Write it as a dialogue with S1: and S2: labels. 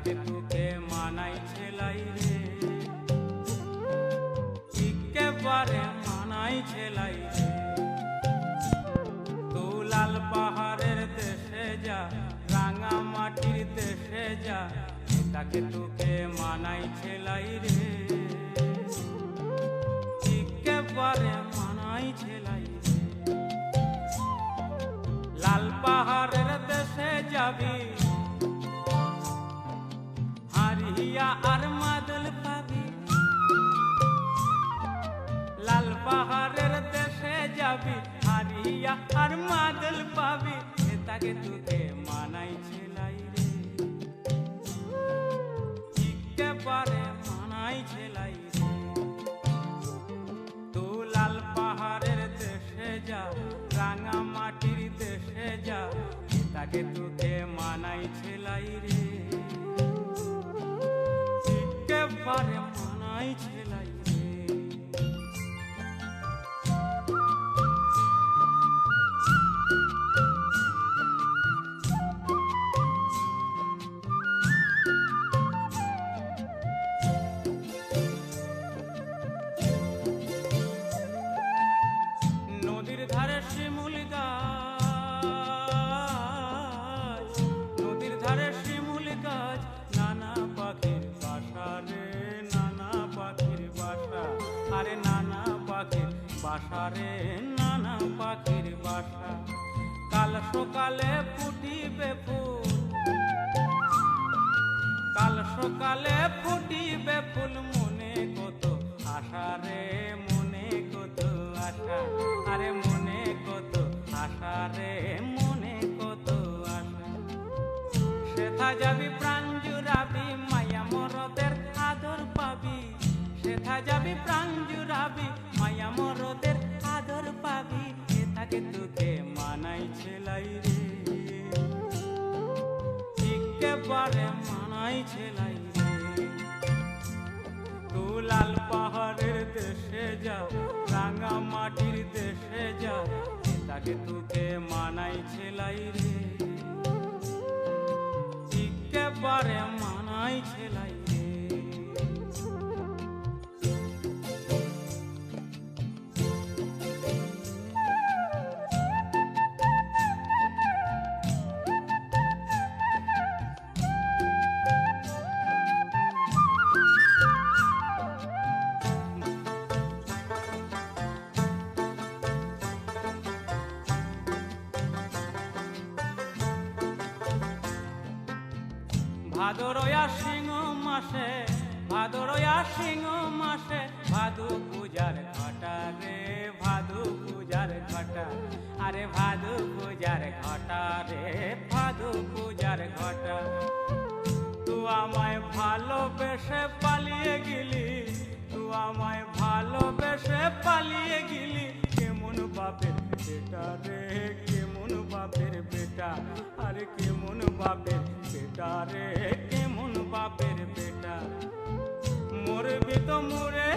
S1: তাকে তোকে মানাই ছেলাই রে, একেবারে মানাই ছেলাই রে। তু লাল পাহাড়ের দেশে যা, রাঙা মাটির দেশে যা, তাকে তোকে মানাই ছেলাই রে, একেবারে মানাই ছেলাই রে। লাল পাহাড়ের দেশে যাবি, হারিয়া আর মাদল পাবি। লাল পাহাড়ের দেশে যাবি, হারিয়া আর মাদল পাবি, তাকে তোকে মানাই ছেলাই রে, একেবারে মানাই ছেলাই রে। তু লাল পাহাড়ের দেশে যা, রাঙা মাটির দেশে যা, তাকে তোকে মানাই ছেলাই রে, একেবারে মানাই ছেলাই রে। নদীর ধারে শিমুল গাছ, নদীর ধারে শিমুল গাছ, নানা পাখির বাসা রে, নানা পাখির বাসা। আরে নানা পাখির বাসা রে, নানা পাখির বাসা। কাল সকালে ফুটিবে ফুল, কাল সকালে ফুটিবে ফুল, মনে কত আশা রে, মনে কত আশা। আরে মনে কত আশা রে, মনে কত আশা। সেথা যাবি প্রাণ জুড়াবি, মায়া মরদের আদর পাবি। সেথা যাবি প্রাণ জুড়াবি, মায়া মরদের আদর পাবি, তাকে তোকে মানাই ছেলাই রে, একেবারে মানাই ছেলাই রে। তু লাল পাহাড়ের দেশে যা, রাঙা মাটির দেশে যা, তাকে তোকে মানাই ছেলাই রে, একেবারে মানাই ছেলাই রে। ভাদরয়া সিংহ মাসে, ভাদরয়া সিংহ মাসে, ভাদু পূজার ঘটা রে, ভাদু পূজার ঘটা। আরে ভাদু পূজার ঘটা রে, ভাদু পূজার ঘটা। তু আমায় ভালোবেসে পালিয়ে গেলি, তু আমায় ভালোবেসে পালিয়ে গেলি, কেমন বাপের বেটা রে, কেমন বাপের বেটা। আরে কেমন বাপের বেটা রে, কেমন বাপের বেটা। মরবি তো মরে